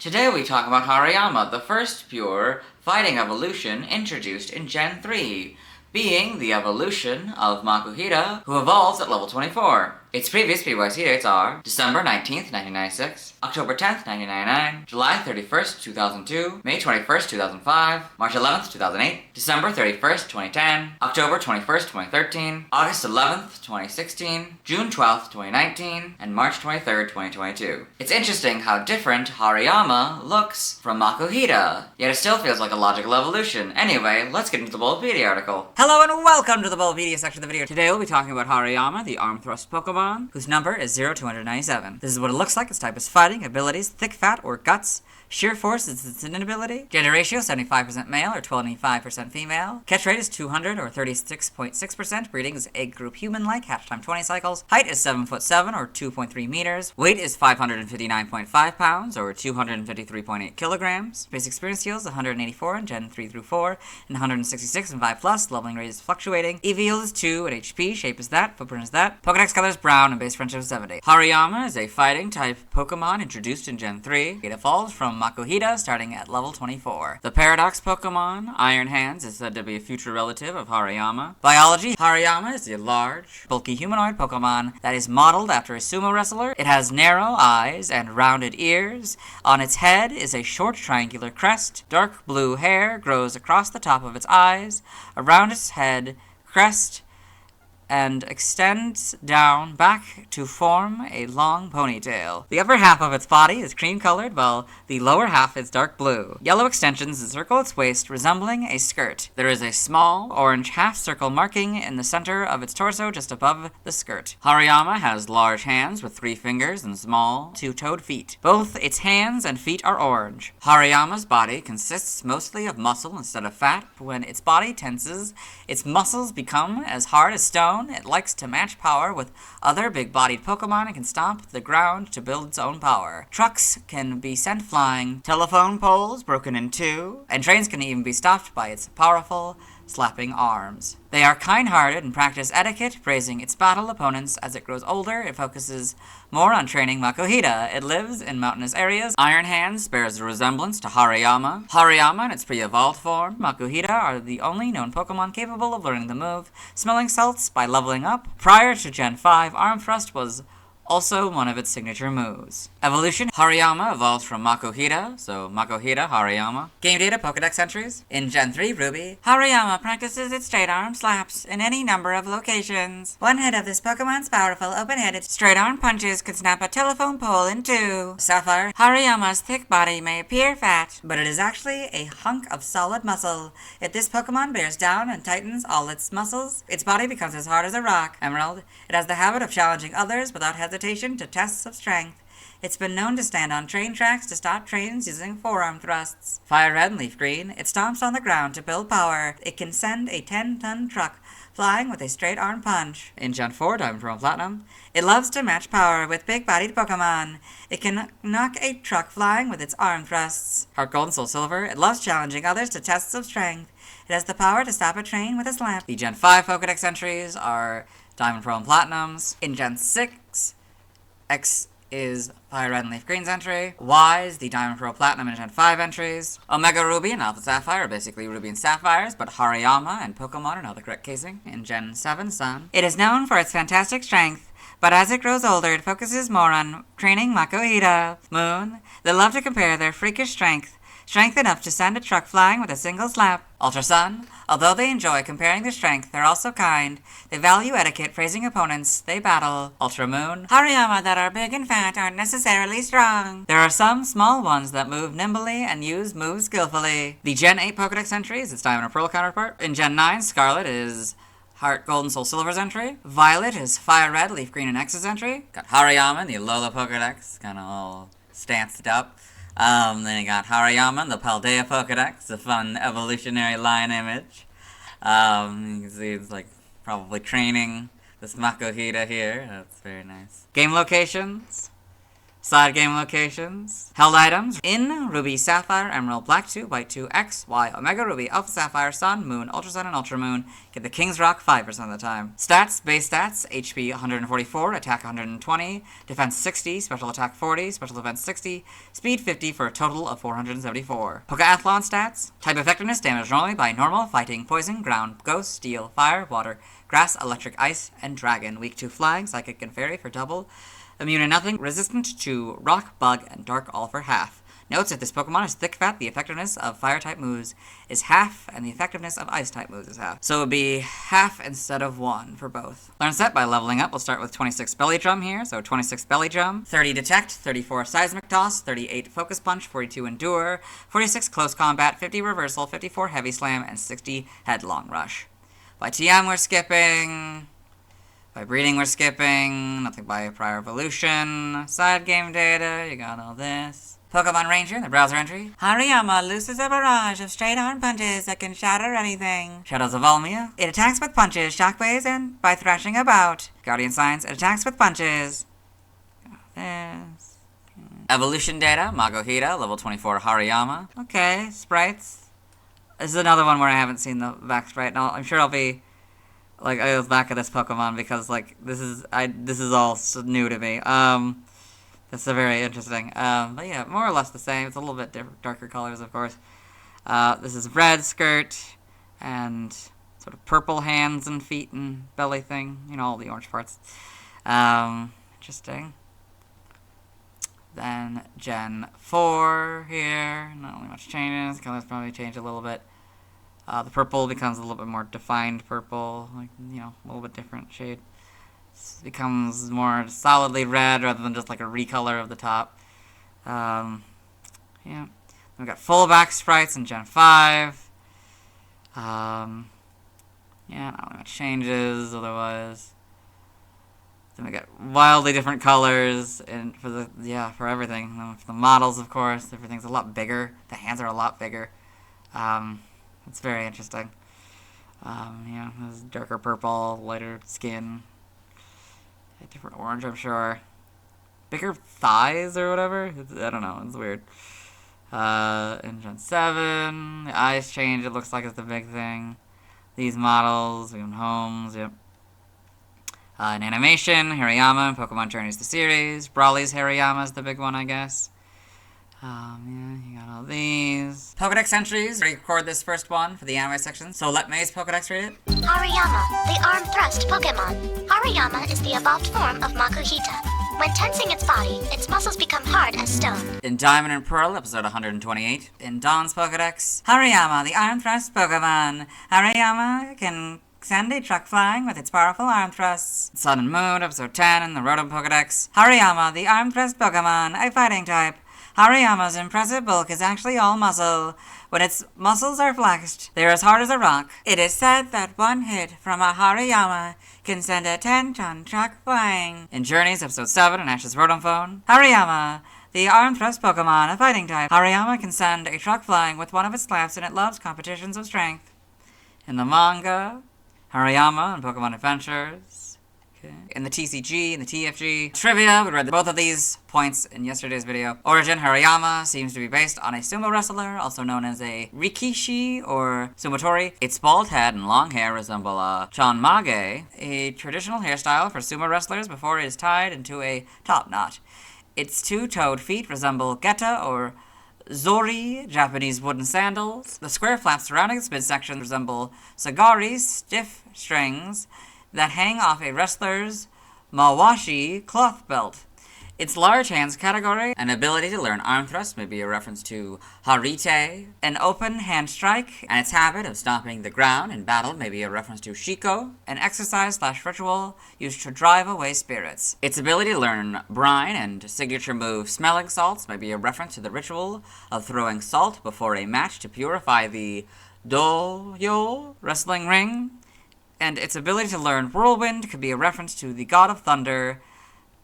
Today we talk about Hariyama, the first pure fighting evolution introduced in Gen 3, being the evolution of Makuhita, who evolves at level 24. Its previous PYC dates are December 19th, 1996, October 10th, 1999, July 31st, 2002, May 21st, 2005, March 11th, 2008, December 31st, 2010, October 21st, 2013, August 11th, 2016, June 12th, 2019, and March 23rd, 2022. It's interesting how different Hariyama looks from Makuhita, yet it still feels like a logical evolution. Anyway, let's get into the Bulbapedia article. Hello and welcome to the Bulbapedia section of the video. Today we'll be talking about Hariyama, the arm thrust Pokemon, whose number is 0 to 197. This is what it looks like. Its type is fighting, abilities, thick fat or guts. Sheer force is its inability. Gender ratio, 75% male or 25% female. Catch rate is 200 or 36.6%. Breeding is egg group human-like, hatch time 20 cycles. Height is 7'7" or 2.3 meters. Weight is 559.5 pounds or 253.8 kilograms. Basic experience skills, 184 in Gen 3 through 4, and 166 in 5+. Leveling rate is fluctuating. EV yield is 2 and HP. Shape is that. Footprint is that. Pokedex color is brown and base friendship is 70. Hariyama is a fighting type Pokemon introduced in Gen 3. It evolves from Makuhita starting at level 24. The Paradox Pokemon, Iron Hands, is said to be a future relative of Hariyama. Biology, Hariyama is a large, bulky humanoid Pokemon that is modeled after a sumo wrestler. It has narrow eyes and rounded ears. On its head is a short triangular crest. Dark blue hair grows across the top of its eyes, around its head, crest, and extends down back to form a long ponytail. The upper half of its body is cream-colored, while the lower half is dark blue. Yellow extensions encircle its waist, resembling a skirt. There is a small orange half-circle marking in the center of its torso just above the skirt. Hariyama has large hands with 3 fingers and small, 2-toed feet. Both its hands and feet are orange. Hariyama's body consists mostly of muscle instead of fat. When its body tenses, its muscles become as hard as stone. It likes to match power with other big-bodied Pokemon and can stomp the ground to build its own power. Trucks can be sent flying, telephone poles broken in 2, and trains can even be stopped by its powerful, slapping arms. They are kind-hearted and practice etiquette, praising its battle opponents. As it grows older, it focuses more on training Makuhita. It lives in mountainous areas. Iron Hands bears a resemblance to Hariyama. Hariyama, in its pre-evolved form, Makuhita are the only known Pokemon capable of learning the move Smelling Salts by leveling up. Prior to Gen 5, Arm Thrust was also one of its signature moves. Evolution, Hariyama evolves from Makuhita, so Makuhita, Hariyama. Game data, Pokedex entries. In Gen 3 Ruby, Hariyama practices its straight arm slaps in any number of locations. One hit of this Pokemon's powerful open-headed straight arm punches could snap a telephone pole in 2. Sapphire, Hariyama's thick body may appear fat, but it is actually a hunk of solid muscle. If this Pokemon bears down and tightens all its muscles, its body becomes as hard as a rock. Emerald, it has the habit of challenging others without hesitation to tests of strength. It's been known to stand on train tracks to stop trains using forearm thrusts. Fire Red and Leaf Green, it stomps on the ground to build power. It can send a 10-ton truck flying with a straight arm punch. In Gen 4 Diamond Pearl and Platinum, it loves to match power with big-bodied Pokemon. It can knock a truck flying with its arm thrusts. Heart Gold and Soul Silver, it loves challenging others to tests of strength. It has the power to stop a train with a slap. The Gen 5 Pokedex entries are Diamond Pearl and Platinums. In Gen 6, X is Fire Red and Leaf Green's entry. Y is the Diamond Pearl Platinum and Gen 5 entries. Omega Ruby and Alpha Sapphire are basically Ruby and Sapphires, but Hariyama and Pokemon are now the correct casing. In Gen 7 Sun, it is known for its fantastic strength, but as it grows older, it focuses more on training Makuhita. Moon, they love to compare their freakish strength enough to send a truck flying with a single slap. Ultra Sun, although they enjoy comparing their strength, they're also kind. They value etiquette, praising opponents they battle. Ultra Moon, Hariyama that are big and fat aren't necessarily strong. There are some small ones that move nimbly and use moves skillfully. The Gen 8 Pokedex entry is its Diamond and Pearl counterpart. In Gen 9, Scarlet is Heart Gold and Soul Silver's entry. Violet is Fire Red, Leaf Green, and X's entry. Got Hariyama in the Alola Pokedex, kind of all stanced up. Then you got Hariyama, the Paldea Pokedex, a fun evolutionary line image. You can see it's like probably training this Makuhita here. That's very nice. Game locations. Side game locations. Held items. In Ruby, Sapphire, Emerald, Black 2, White 2, X, Y, Omega Ruby, Alpha Sapphire, Sun, Moon, Ultra Sun, and Ultra Moon. Get the King's Rock 5% of the time. Stats. Base stats. HP 144, Attack 120, Defense 60, Special Attack 40, Special Defense 60, Speed 50 for a total of 474. Pokeathlon stats. Type effectiveness. Damage normally by normal, fighting, poison, ground, ghost, steel, fire, water, grass, electric, ice, and dragon. Weak to flying, psychic, and fairy for double. Immune to nothing, resistant to rock, bug, and dark all for half. Notes: if this Pokemon is thick fat, the effectiveness of fire-type moves is half, and the effectiveness of ice-type moves is half. So it would be half instead of 1 for both. Learn set by leveling up. We'll start with 26 Belly Drum here, so 26 Belly Drum, 30 Detect, 34 Seismic Toss, 38 Focus Punch, 42 Endure, 46 Close Combat, 50 Reversal, 54 Heavy Slam, and 60 Headlong Rush. By TM we're skipping... By breeding, we're skipping. Nothing by prior evolution. Side game data. You got all this. Pokemon Ranger, the browser entry. Hariyama looses a barrage of straight arm punches that can shatter anything. Shadows of Volmia. It attacks with punches, shockwaves, and by thrashing about. Guardian Signs. It attacks with punches. This. Evolution data. Magohita, level 24 Hariyama. Okay, sprites. This is another one where I haven't seen the back sprite. Now, I'm sure I'll be... Like, I was back at this Pokemon because, like, this is all so new to me. That's very interesting. But yeah, more or less the same. It's a little bit darker colors, of course. This is red skirt, and sort of purple hands and feet and belly thing. You know, all the orange parts. Interesting. Then Gen 4 here. Not really much changes. Colors probably change a little bit. The purple becomes a little bit more defined purple, like, you know, a little bit different shade. It becomes more solidly red rather than just like a recolor of the top. Yeah. Then we got full back sprites in Gen 5. Yeah, not really much changes otherwise. Then we got wildly different colors and for everything. For the models, of course, everything's a lot bigger. The hands are a lot bigger. It's very interesting. Yeah, this is darker purple, lighter skin. A different orange, I'm sure. Bigger thighs or whatever? I don't know, it's weird. In Gen 7, the eyes change, it looks like it's the big thing. These models, even homes, yep. In animation, Hariyama and Pokemon Journeys the series. Brawly's Hariyama is the big one, I guess. Yeah, you got all these. Pokedex entries. Record this first one for the anime section, so let Maze Pokedex read it. Hariyama, the arm thrust Pokemon. Hariyama is the evolved form of Makuhita. When tensing its body, its muscles become hard as stone. In Diamond and Pearl, episode 128. In Dawn's Pokedex. Hariyama, the arm thrust Pokemon. Hariyama can send a truck flying with its powerful arm thrusts. Sun and Moon, episode 10 in the Rotom Pokedex. Hariyama, the arm thrust Pokemon, a fighting type. Hariyama's impressive bulk is actually all muscle. When its muscles are flexed, they're as hard as a rock. It is said that one hit from a Hariyama can send a 10-ton truck flying. In Journeys, episode 7, in Ash's Rotom Phone. Hariyama, the arm thrust Pokemon, a fighting type. Hariyama can send a truck flying with one of its slaps, and it loves competitions of strength. In the manga, Hariyama and Pokemon Adventures. In the TCG and the TFG. Trivia, we read both of these points in yesterday's video. Origin, Hariyama seems to be based on a sumo wrestler, also known as a Rikishi or Sumotori. Its bald head and long hair resemble a chanmage, a traditional hairstyle for sumo wrestlers before it is tied into a top knot. Its two-toed feet resemble geta or zori, Japanese wooden sandals. The square flaps surrounding its midsection resemble sagari, stiff strings that hang off a wrestler's mawashi cloth belt. Its large hands category and ability to learn arm thrust may be a reference to harite, an open hand strike, and its habit of stomping the ground in battle may be a reference to shiko, an exercise/ritual used to drive away spirits. Its ability to learn brine and signature move smelling salts may be a reference to the ritual of throwing salt before a match to purify the doyo wrestling ring. And its ability to learn Whirlwind could be a reference to the god of thunder,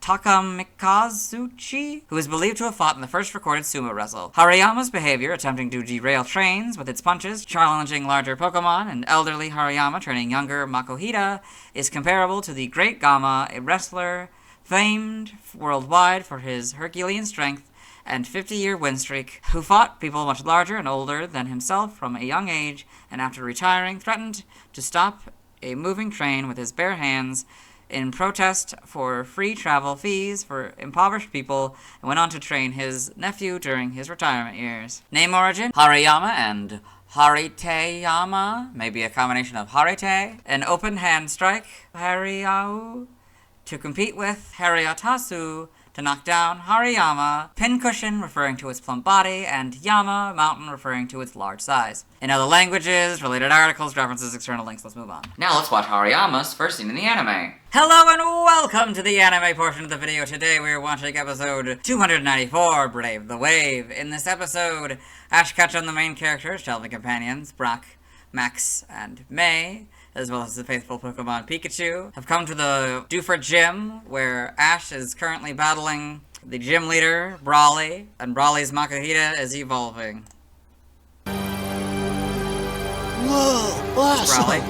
Takamikazuchi, who is believed to have fought in the first recorded sumo wrestle. Hariyama's behavior, attempting to derail trains with its punches, challenging larger Pokemon, and elderly Hariyama training younger Makuhita, is comparable to the Great Gama, a wrestler famed worldwide for his Herculean strength and 50-year win streak, who fought people much larger and older than himself from a young age, and after retiring, threatened to stop a moving train with his bare hands in protest for free travel fees for impoverished people, and went on to train his nephew during his retirement years. Name origin: Hariyama and Hariteyama, maybe a combination of Harite. An open hand strike, Hariyau, to compete with Hariyatasu, to knock down Hariyama, pincushion referring to its plump body, and Yama, mountain, referring to its large size. In other languages, related articles, references, external links. Let's move on. Now let's watch Hariyama's first scene in the anime. Hello and welcome to the anime portion of the video. Today we are watching episode 294, Brave the Wave. In this episode, Ash Ketchum, the main characters, traveling companions, Brock, Max, and May, as well as the faithful Pokemon Pikachu, have come to the Dewford Gym, where Ash is currently battling the gym leader, Brawly, and Brawly's Makuhita is evolving. Whoa, awesome. Brawly.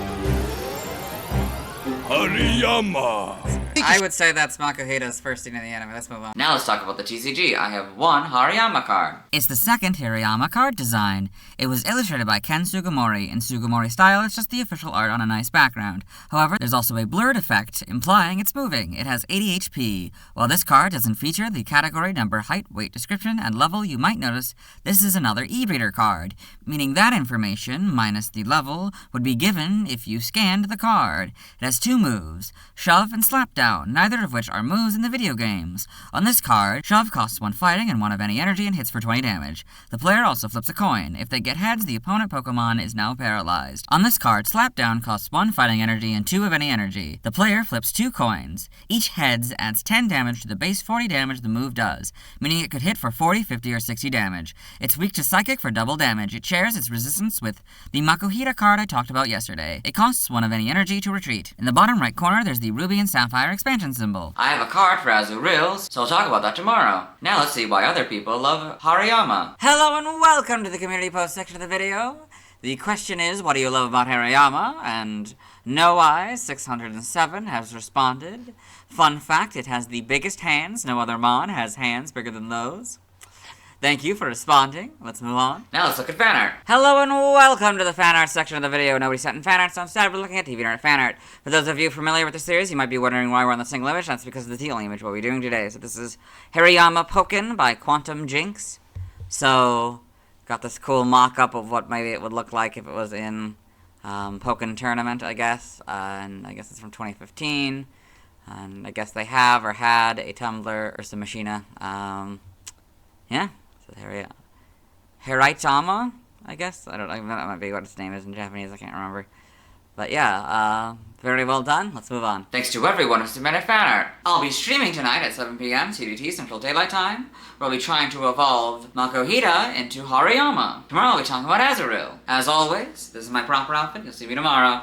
Hariyama. I would say that's Makuhita's first scene in the anime. Let's move on. Now let's talk about the TCG. I have one Hariyama card. It's the second Hariyama card design. It was illustrated by Ken Sugimori. In Sugimori style, it's just the official art on a nice background. However, there's also a blurred effect, implying it's moving. It has 80 HP. While this card doesn't feature the category, number, height, weight, description, and level, you might notice this is another e-reader card, meaning that information, minus the level, would be given if you scanned the card. It has two moves, Shove and Slapdown, neither of which are moves in the video games. On this card, Shove costs 1 fighting and 1 of any energy and hits for 20 damage. The player also flips a coin. If they get heads, the opponent Pokemon is now paralyzed. On this card, Slapdown costs 1 fighting energy and 2 of any energy. The player flips 2 coins. Each heads adds 10 damage to the base 40 damage the move does, meaning it could hit for 40, 50, or 60 damage. It's weak to Psychic for double damage. It shares its resistance with the Makuhita card I talked about yesterday. It costs 1 of any energy to retreat. In the bottom right corner, there's the Ruby and Sapphire expansion symbol. I have a card for Azuril, so I'll talk about that tomorrow. Now let's see why other people love Hariyama. Hello and welcome to the community post section of the video. The question is, what do you love about Hariyama? And No Eyes 607 has responded. Fun fact, it has the biggest hands. No other Mon has hands bigger than those. Thank you for responding. Let's move on. Now let's look at fan art. Hello and welcome to the fan art section of the video. Nobody sent in fan art, so instead we're looking at DeviantArt fan art. For those of you familiar with the series, you might be wondering why we're on the single image. That's because of the teal image, what we're doing today. So this is Hariyama Pokken by Quantum Jinx. So, got this cool mock-up of what maybe it would look like if it was in Pokken Tournament, I guess. And I guess it's from 2015. And I guess they have or had a Tumblr or some Machina. Yeah. Haritama, I guess? I don't know, that might be what its name is in Japanese, I can't remember. But yeah, very well done. Let's move on. Thanks to everyone who submitted fan art. I'll be streaming tonight at 7 p.m. CDT Central Daylight Time, where I'll be trying to evolve Makuhita into Hariyama. Tomorrow I'll be talking about Azuril. As always, this is my proper outfit. You'll see me tomorrow.